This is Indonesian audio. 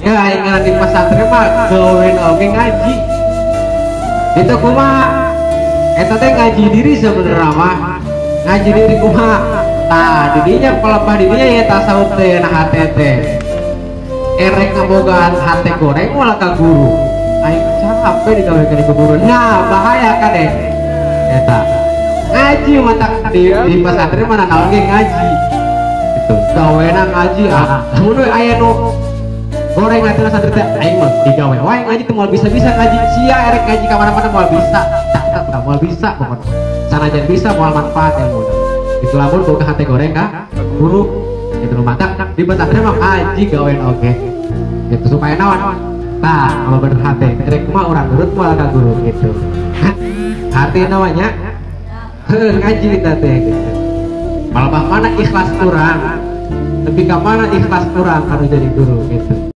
ya ingat di pesantren mah gawean oge ngaji itu kumaha eta teh ngaji diri sebenarnya mah ngaji diri kumaha tah didinya pelepah didinya ya tasawuf teh na hate teh erek ngabogaan hate goreng malah ka guru aing capek digawekeun di guru nah bahaya kan deh eta ngaji mata di pesantren mana naon ge ngaji itu gaweana ngaji mun we aya nu goreng nanti santri teh aing mah digawe wae ngaji teh moal bisa-bisa ngaji sia erek ngaji ka mana-mana moal bisa tak moal bisa pokoknya sanajan bisa moal manfaat ilmu itu lamun boga hate goreng ka guru itu nu mata di pesantren mah ngaji gawean oge itu supaya naon tah kalau bener hate erek mah urang nurut moal ka guru gitu hati namanya ngaji kita teh gitu malah mana ikhlas kurang tapi ke mana ikhlas kurang harus jadi guru gitu